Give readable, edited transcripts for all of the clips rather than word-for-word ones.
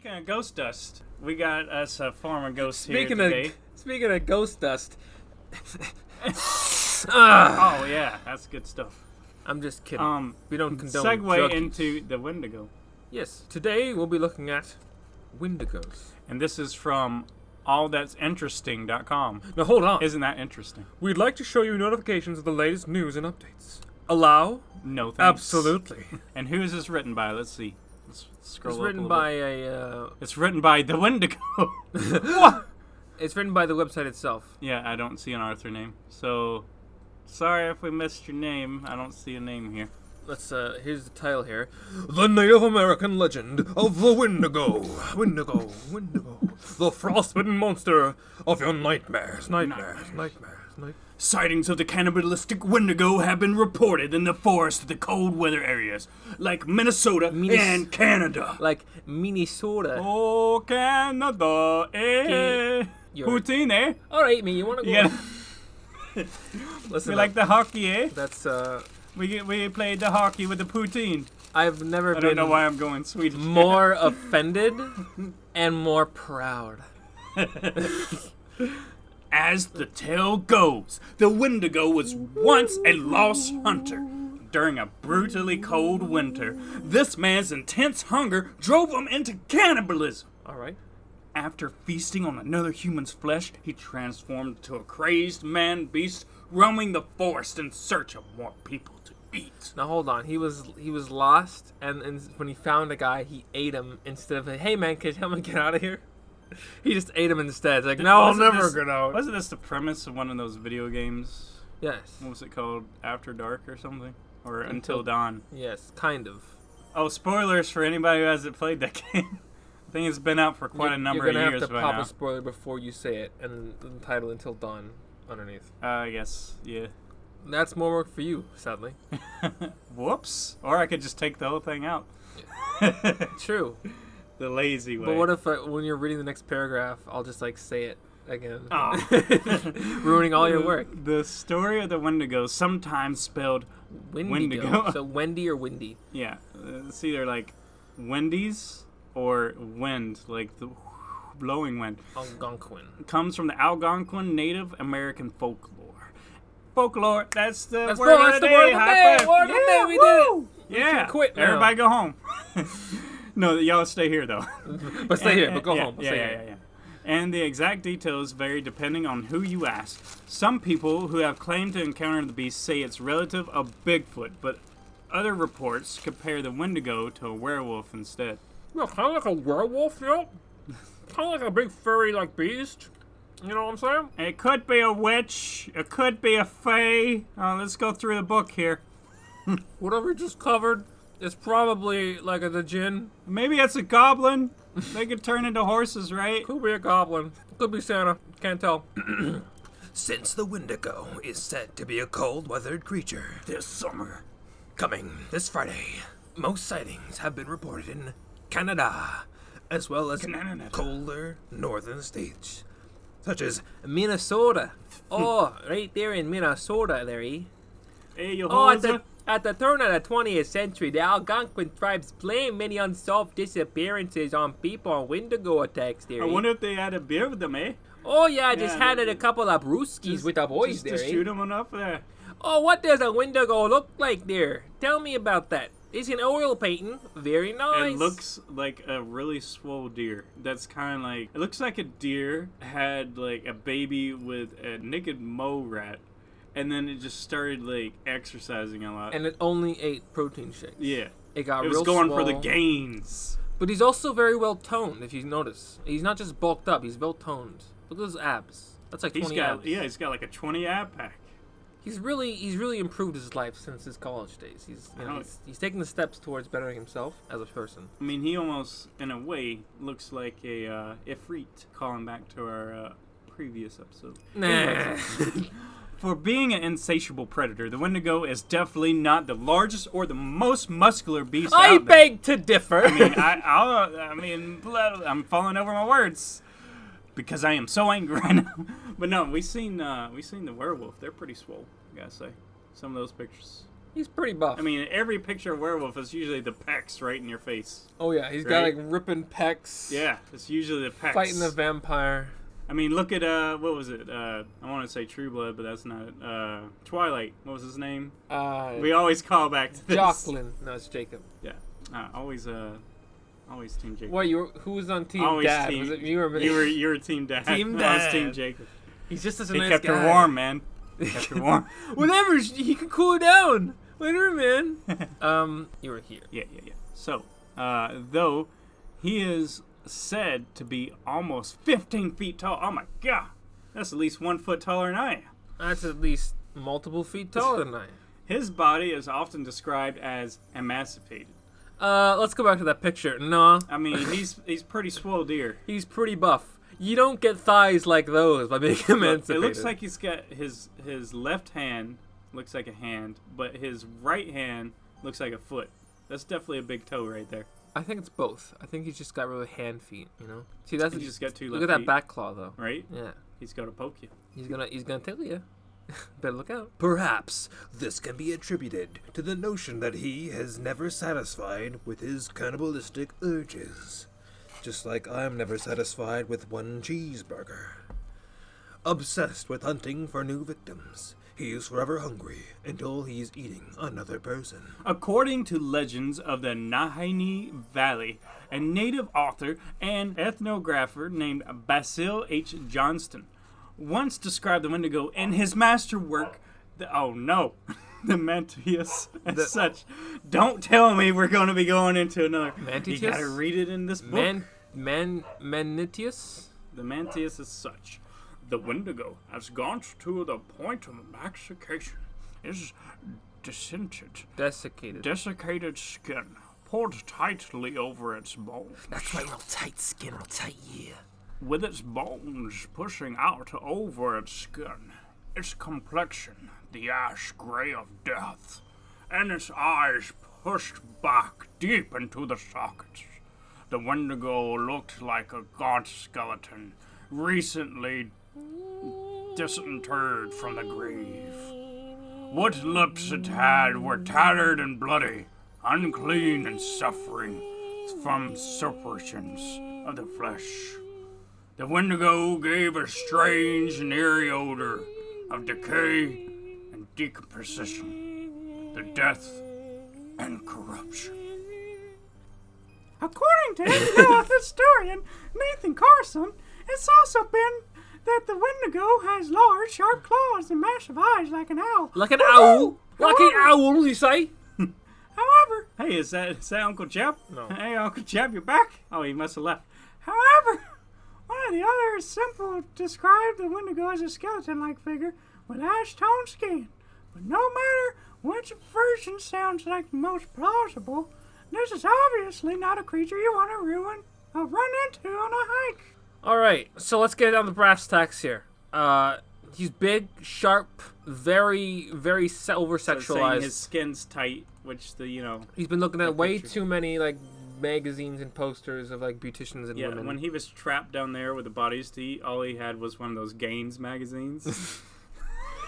Speaking of ghost dust, we got us a former ghost here today. Speaking of ghost dust. Oh yeah, that's good stuff. I'm just kidding. We don't condone segue drug into use. the Windigo. Yes, today we'll be looking at Windigos. And this is from allthat'sinteresting.com. Now hold on. Isn't that interesting? We'd like to show you notifications of the latest news and updates. Allow? No thanks. Absolutely. And who is this written by? Let's see. Let's scroll It's up written a by little bit. a. It's written by the Windigo. It's written by the website itself. Yeah, I don't see an author name. So, sorry if we missed your name. I don't see a name here. Let's here's the title here. The Native American legend of the Windigo. Windigo. The frostbitten monster of your nightmares. Sightings of the cannibalistic Windigo have been reported in the forest of the cold weather areas, like Minnesota and Canada. Like Minnesota. Oh, Canada, Poutine, eh? Alright, me, you wanna go? Yeah. Listen, We like the hockey, eh? That's We played the hockey with the poutine. I've never I been don't know why I'm going Swedish. more offended and more proud. As the tale goes, the Windigo was once a lost hunter. During a brutally cold winter, this man's intense hunger drove him into cannibalism. Alright. After feasting on another human's flesh, he transformed into a crazed man-beast, roaming the forest in search of more people to eat. Now hold on, he was lost, and when he found a guy, he ate him instead of, hey man, can you help me get out of here? He just ate him instead. It's like, no, I'll never get out. Wasn't this the premise of one of those video games? Yes. What was it called? After Dark or something? Or Until Dawn? Yes, kind of. Oh, spoilers for anybody who hasn't played that game. I think it's been out for quite a number of years by now. You're gonna have to pop a spoiler before you say it, and the title Until Dawn underneath. I guess, yeah. That's more work for you, sadly. Whoops. Or I could just take the whole thing out. True. The lazy way. But what if when you're reading the next paragraph, I'll just like say it again, ruining all your work. The story of the Windigo, sometimes spelled Windigo. So Wendy or Windy? Yeah, it's either like Wendy's or wind, like the blowing wind. Algonquin. Comes from the Algonquin Native American folklore. Folklore, that's the word of the day. High five. Word of the day. We did it. Yeah. We can quit now. Everybody go home. No, y'all stay here though. But stay here. But go home. Yeah. And the exact details vary depending on who you ask. Some people who have claimed to encounter the beast say it's relative of Bigfoot, but other reports compare the Windigo to a werewolf instead. Yeah, kind of like a werewolf, you know? Kind of like a big furry like beast. You know what I'm saying? It could be a witch. It could be a fae. Let's go through the book here. Whatever we just covered is probably like the djinn. Maybe it's a goblin. They could turn into horses, right? Could be a goblin. Could be Santa. Can't tell. Since the Windigo is said to be a cold-weathered creature This summer. coming this Friday, most sightings have been reported in Canada, as well as colder northern states, such as Minnesota. Oh, right there in Minnesota, there, eh? Hey, you At the turn of the 20th century, the Algonquin tribes blamed many unsolved disappearances on people on Windigo attacks there. I wonder if they had a beer with them, eh? Oh yeah, I just Yeah, had a couple of brewskis with the boys there. Just to shoot them enough there. Oh, what does a Windigo look like there? Tell me about that. It's an oil painting. Very nice. It looks like a really swole deer. That's kind of like... It looks like a deer had like a baby with a naked mole rat. And then it just started like exercising a lot. And it only ate protein shakes. Yeah. It got It real was going swole. for the gains. But he's also very well toned, if you notice. He's not just bulked up, he's well toned. Look at those abs. That's like 20 abs. Yeah, he's got like a 20 ab pack. He's really improved his life since his college days. He's taking the steps towards bettering himself as a person. I mean, he almost, in a way, looks like a Ifrit, calling back to our previous episode. Nah. For being an insatiable predator, the Windigo is definitely not the largest or the most muscular beast out there. I beg to differ. I mean, I'm falling over my words because I am so angry right now. But no, we seen the werewolf. They're pretty swole, I gotta say. Some of those pictures. He's pretty buff. I mean, every picture of werewolf is usually the pecs right in your face. oh yeah, he's got Right? like ripping pecs. Yeah, it's usually the pecs. Fighting a vampire. I mean, look at what was it? I want to say True Blood, but that's not it. Twilight. What was his name? We always call back to this. Jocelyn. No, it's Jacob. Yeah. Always Team Jacob. What who was on Team Always Dad? team- Was it you or me? You were Team Dad. Team I was Team Dad. Jacob. He's just such a He nice kept guy. her warm, man. He kept her warm. Whatever. He can cool her down. Whatever, man. You were here. Yeah. So, though he is said to be almost 15 feet tall. Oh my god, that's at least 1 foot taller than I am. That's at least multiple feet taller than I. His body is often described as emacipated. Let's go back to that picture. No, I mean, he's pretty swole deer. he's pretty buff. You don't get thighs like those by being emancipated. It looks like he's got his left hand looks like a hand, but his right hand looks like a foot. That's definitely a big toe right there. I think it's both. I think he's just got really hand feet. You know. See, that's He's just got two look left at that feet, back claw though. right? Yeah, He's got to poke you. he's gonna tell you. Better look out. Perhaps this can be attributed to the notion that he has never satisfied with his cannibalistic urges. Just like I'm never satisfied with one cheeseburger. Obsessed with hunting for new victims, he is forever hungry until he's eating another person. According to legends of the Nahanni Valley, a native author and ethnographer named Basil H. Johnston once described the Wendigo in his masterwork, the Mantius, as such. Don't tell me we're going to be going into another. Mantius? You gotta read it in this book. Manitius? The Mantius is such. The Wendigo has gone to the point of mastication. Is desiccated skin pulled tightly over its bones. That's right, real tight skin, real tight, yeah. With its bones pushing out over its skin, its complexion the ash gray of death, and its eyes pushed back deep into the sockets. The Wendigo looked like a gaunt skeleton recently disinterred from the grave. What lips it had were tattered and bloody, unclean and suffering from suppressions of the flesh. The Wendigo gave a strange and eerie odor of decay and decomposition, the death and corruption. According to the historian Nathan Carson, it's also been that the Wendigo has large, sharp claws and massive eyes like an owl. Like an owl? Like an owl, you say? However, hey, is that Uncle Jeb? No. Hey, Uncle Jeb, you're back? Oh, he must have left. However, one of the other simple described the Wendigo as a skeleton-like figure with ash-toned skin. But no matter which version sounds like the most plausible, this is obviously not a creature you want to run into on a hike. Alright, so let's get down to brass tacks here. He's big, sharp, very, very over-sexualized. So saying his skin's tight, which He's been looking at the way picture. too many, like, magazines and posters of, like, beauticians and yeah, women. when he was trapped down there with the bodies to eat, all he had was one of those Gaines magazines.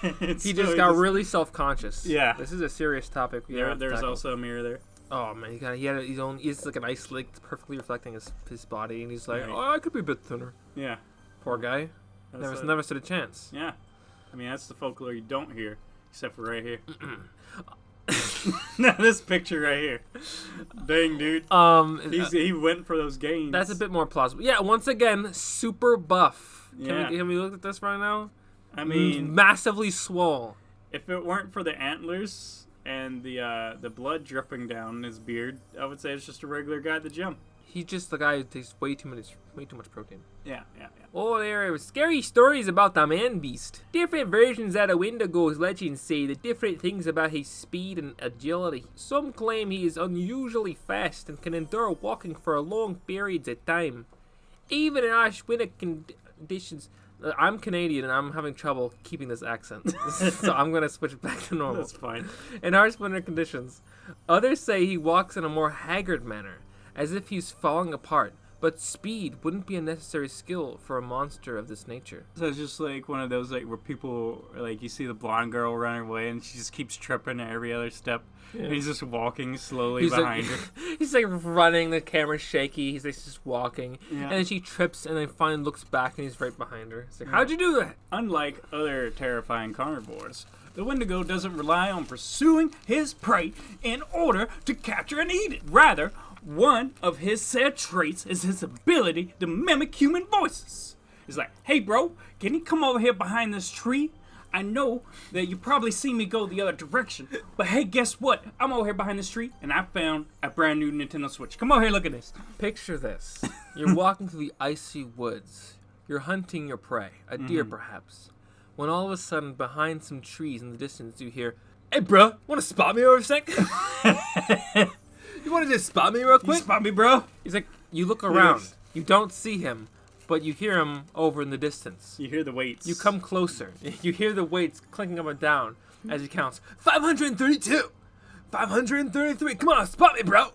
He just got really self-conscious. Yeah. This is a serious topic. There's also a mirror there. Oh man, he had his own. He's like an ice lake, perfectly reflecting his body, and he's like, Right. "Oh, I could be a bit thinner." Yeah. Poor guy. Never stood a chance. Yeah. I mean, that's the folklore you don't hear, except for right here. No, this picture right here. Dang, dude. He went for those gains. That's a bit more plausible. Yeah. Once again, super buff. Yeah. Can we look at this right now? I mean, massively swole. if it weren't for the antlers and the blood dripping down his beard, I would say it's just a regular guy at the gym. He's just the guy who takes way too much protein. Yeah. Oh, there are scary stories about the man-beast. Different versions of the Wendigo's legends say the different things about his speed and agility. Some claim he is unusually fast and can endure walking for long periods of time. Even in harsh winter conditions... I'm Canadian and I'm having trouble keeping this accent, so I'm going to switch back to normal. That's fine. In harsh winter conditions, others say he walks in a more haggard manner, as if he's falling apart, but speed wouldn't be a necessary skill for a monster of this nature. So it's just like one of those like where people like you see the blonde girl running away and she just keeps tripping at every other step. Yeah. And he's just walking slowly behind her. He's like running, the camera's shaky, he's like just walking. Yeah. And then she trips and then finally looks back and he's right behind her. It's like, how'd you do that? Unlike other terrifying carnivores, the Wendigo doesn't rely on pursuing his prey in order to capture and eat it. Rather, one of his said traits is his ability to mimic human voices. It's like, hey bro, can you come over here behind this tree? I know that you probably see me go the other direction, but hey, guess what? I'm over here behind this tree, and I found a brand new Nintendo Switch. Come over here, look at this. Picture this. You're walking through the icy woods. You're hunting your prey, a deer perhaps. When all of a sudden, behind some trees in the distance, you hear, hey bro, wanna spot me over a sec? You wanna just spot me real quick? You spot me, bro? He's like, you look around. You don't see him, but you hear him over in the distance. You hear the weights. You come closer. You hear the weights clinking up and down as he counts. 532! 533! Come on, spot me, bro!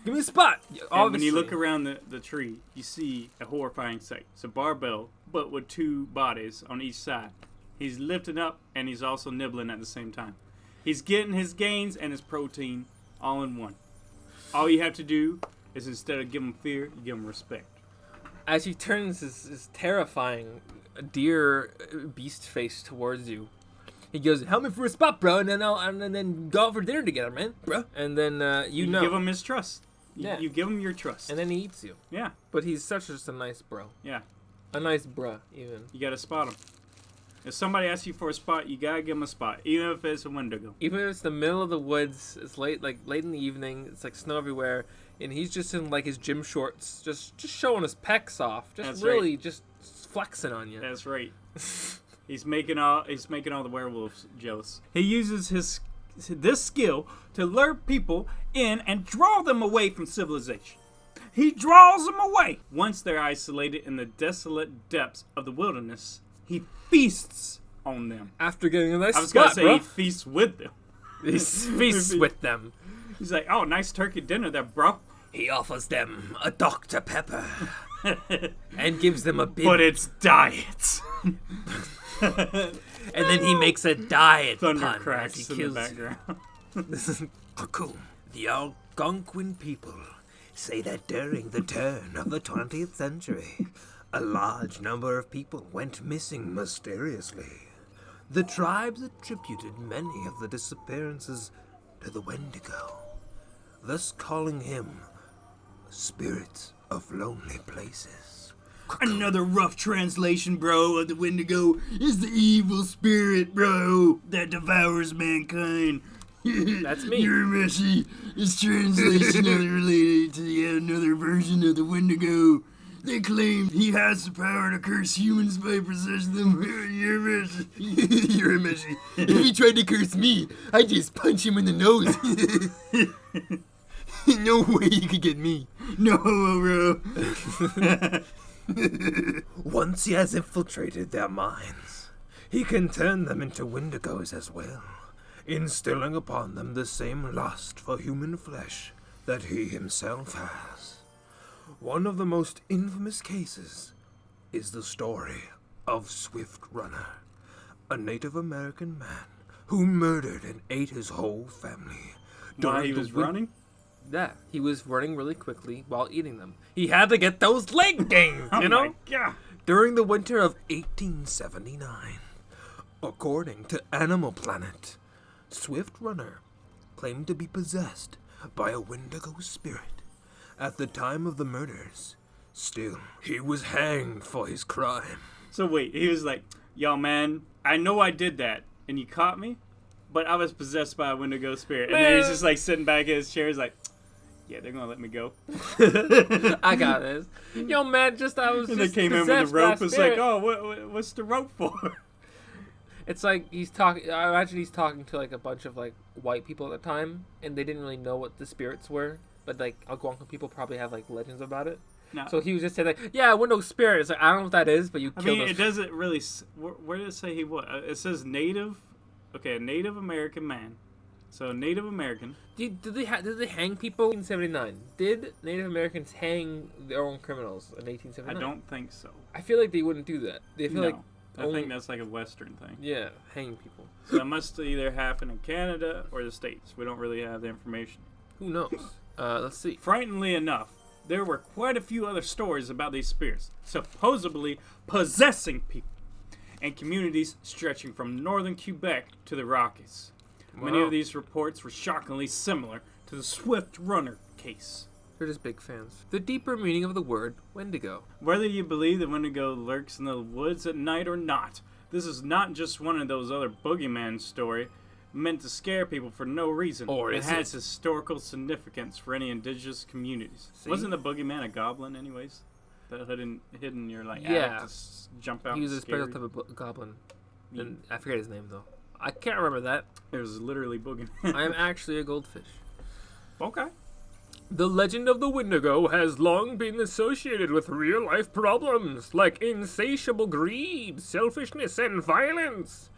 Give me a spot! And when you look around the tree, you see a horrifying sight. It's a barbell, but with two bodies on each side. He's lifting up, and he's also nibbling at the same time. He's getting his gains and his protein all in one. All you have to do is instead of give him fear, you give him respect. As he turns his terrifying deer beast face towards you, he goes, "Help me for a spot, bro, and then go out for dinner together, man, bro." And then you know, give him his trust. Yeah. You give him your trust, and then he eats you. Yeah. But he's just a nice bro. Yeah. A nice bruh, even. You gotta spot him. If somebody asks you for a spot, you gotta give him a spot, even if it's a Wendigo. Even if it's the middle of the woods, it's late in the evening. It's like snow everywhere, and he's just in like his gym shorts, just showing his pecs off, just flexing on you. That's right. He's making all the werewolves jealous. He uses this skill to lure people in and draw them away from civilization. He draws them away. Once they're isolated in the desolate depths of the wilderness, he feasts on them. After getting a nice I was spot, gonna say bro. he feasts with them. He feasts with them. He's like, oh, nice turkey dinner there, bro. He offers them a Dr. Pepper and gives them a big... But it's diet. And then he makes a diet Thunder pun cracks as he in the kills background. The Algonquin people say that during the turn of the 20th century, a large number of people went missing mysteriously. The tribes attributed many of the disappearances to the Wendigo, thus calling him Spirit of Lonely Places. Another rough translation, bro, of the Windigo is the evil spirit, bro, that devours mankind. That's me. Your messy is translationally related to yet another version of the Windigo. They claim he has the power to curse humans by possessing them. You're messy. You're a messy. If he tried to curse me, I'd just punch him in the nose. No way you could get me. No, bro. Once he has infiltrated their minds, he can turn them into Wendigos as well, instilling upon them the same lust for human flesh that he himself has. One of the most infamous cases is the story of Swift Runner, a Native American man who murdered and ate his whole family. While he was running? Yeah, he was running really quickly while eating them. He had to get those leg gains, you know? My God. During the winter of 1879, according to Animal Planet, Swift Runner claimed to be possessed by a Wendigo spirit. At the time of the murders, still, he was hanged for his crime. So wait, he was like, yo, man, I know I did that, and you caught me, but I was possessed by a Wendigo spirit. And then he's just like sitting back in his chair, he's like, yeah, they're gonna let me go. I got this. Yo, man, I was And just they came in with possessed the rope. by a It's like, spirit. oh, what's the rope for? It's like he's talking. I imagine he's talking to like a bunch of like white people at the time, and they didn't really know what the spirits were. But like Algonquin people probably have like legends about it. No. So he was just saying like, yeah, Windows spirit. It's like, I don't know what that is, but you I killed mean, us. it doesn't really. Where did it say he was? It says Native. Okay, a Native American man So Native American. Did they hang people in 1979? Did Native Americans hang their own criminals in 1879? I don't think so. I feel like they wouldn't do that. They feel like I think that's like a Western thing. yeah, hanging people. So that must either happen in Canada or the States. We don't really have the information. Who knows? Let's see. Frighteningly enough, there were quite a few other stories about these spirits supposedly possessing people in communities stretching from northern Quebec to the Rockies. Many Wow. of these reports were shockingly similar to the Swift Runner case. They're just big fans. The deeper meaning of the word Wendigo. Whether you believe the Windigo lurks in the woods at night or not, this is not just one of those other boogeyman story meant to scare people for no reason. Or it is has historical significance for any indigenous communities. See? Wasn't the boogeyman a goblin, anyways? That hidden your like Yeah. attic to jump out. He was and a special scare type of goblin. you. And I forget his name though. I can't remember that. It was literally boogeyman. I am actually a goldfish. Okay. The legend of the Windigo has long been associated with real-life problems like insatiable greed, selfishness, and violence.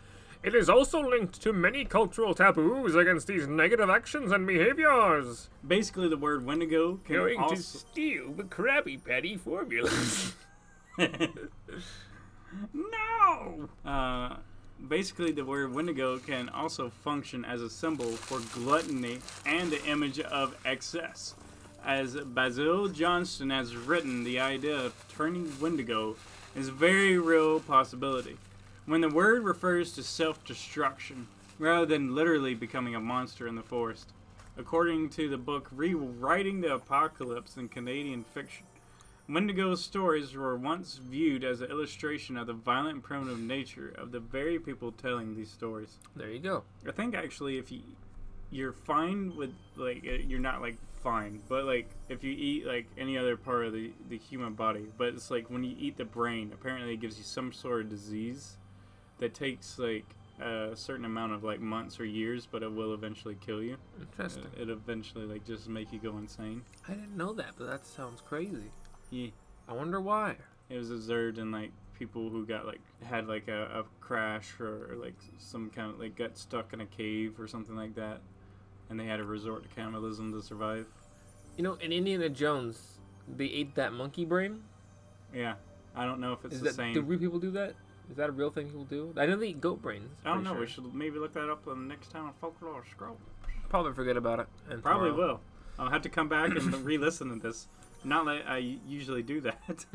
It is also linked to many cultural taboos against these negative actions and behaviors. Basically, the word Windigo can Going also to steal the Krabby Patty formulas. No! Basically, the word Windigo can also function as a symbol for gluttony and the image of excess. As Basil Johnston has written, the idea of turning Windigo is a very real possibility. When the word refers to self-destruction, rather than literally becoming a monster in the forest. According to the book Rewriting the Apocalypse in Canadian Fiction, Windigo stories were once viewed as an illustration of the violent and primitive nature of the very people telling these stories. There you go. I think actually if you're fine with, like, you're not like fine, but like if you eat like any other part of the human body, but it's like when you eat the brain, apparently it gives you some sort of disease that takes like a certain amount of like months or years, but it will eventually kill you. Interesting. It eventually like just make you go insane. I didn't know that, but that sounds crazy. Yeah. I wonder why. It was observed in like people who got like had like a crash or like some kind of like got stuck in a cave or something like that, and they had to resort to cannibalism to survive. You know, in Indiana Jones, they ate that monkey brain. Yeah, I don't know if it's Is the that same. do real people do that? Is that a real thing people do? I know they eat goat brains. I don't know. pretty We sure. should maybe look that up on the next time on Folklore Scroll. Probably forget about it. And Probably tomorrow. will. I'll have to come back and re-listen to this. Not like I usually do that.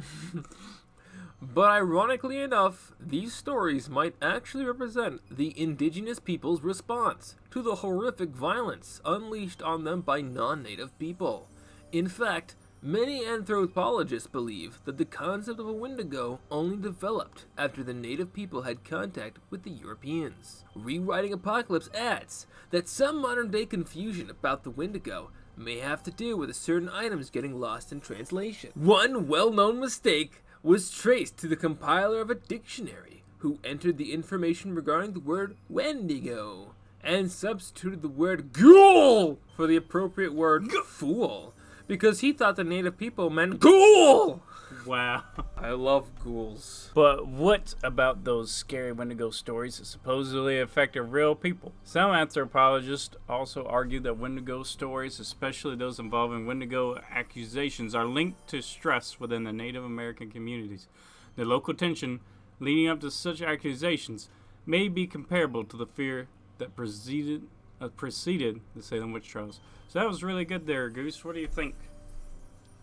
But ironically enough, these stories might actually represent the indigenous people's response to the horrific violence unleashed on them by non-native people. In fact, many anthropologists believe that the concept of a Windigo only developed after the native people had contact with the Europeans. Rewriting Apocalypse adds that some modern-day confusion about the Windigo may have to do with certain items getting lost in translation. One well-known mistake was traced to the compiler of a dictionary, who entered the information regarding the word Wendigo and substituted the word ghoul for the appropriate word fool, because he thought the native people meant ghoul. Wow. I love ghouls. But what about those scary Wendigo stories that supposedly affected real people? Some anthropologists also argue that Wendigo stories, especially those involving Wendigo accusations, are linked to stress within the Native American communities. The local tension leading up to such accusations may be comparable to the fear that preceded the Salem witch trials. So that was really good there, Goose. What do you think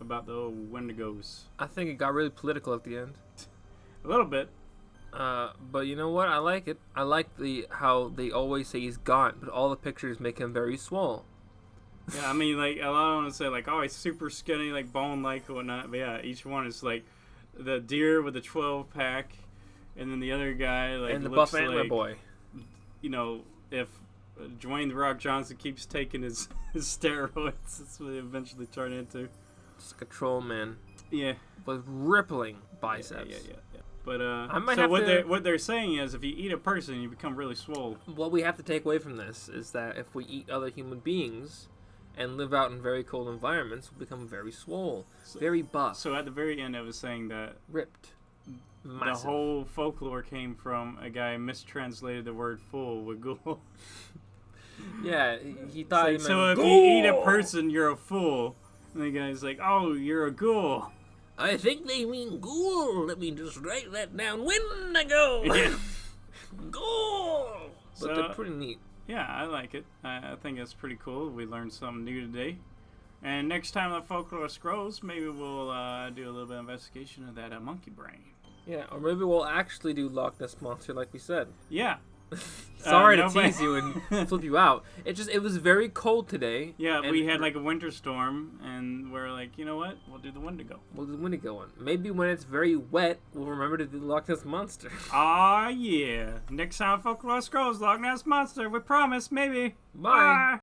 about the old Wendigos? I think it got really political at the end. A little bit. But you know what? I like it. I like how they always say he's gone, but all the pictures make him very swole. Yeah, I mean, like, a lot of them say, like, oh, he's super skinny, like, bone-like and whatnot. But yeah, each one is, like, the deer with the 12-pack, and then the other guy, like, And the looks buff antler like, boy. you know, if Dwayne The Rock Johnson keeps taking his steroids, that's what they eventually turn into. Just like a troll man Yeah. with rippling biceps. Yeah. But, I might so have to- what they're saying is if you eat a person, you become really swole. What we have to take away from this is that if we eat other human beings and live out in very cold environments, we become very swole, very buff, So at the very end, I was saying that ripped, massive. the whole folklore came from a guy mistranslated the word fool with ghoul. Yeah, he thought he It's meant like, so if ghoul. you eat a person, you're a fool. And the guy's like, oh, you're a ghoul. I think they mean ghoul. Let me just write that down. Windigo. Yeah. Ghoul. But So- they're pretty neat. Yeah, I like it. I think it's pretty cool. We learned something new today. And next time on Folklore Scrolls, maybe we'll do a little bit of investigation of that monkey brain. Yeah, or maybe we'll actually do Loch Ness Monster like we said. Yeah. Sorry to nobody- tease you and flip you out. It was very cold today. Yeah, and we had like a winter storm, and we're like, you know what? We'll do the Windigo. We'll do the Windigo one. Maybe when it's very wet, we'll remember to do the Loch Ness Monster. Aw, yeah. Next time on Folklore Scrolls, Loch Ness Monster. We promise, maybe. Bye.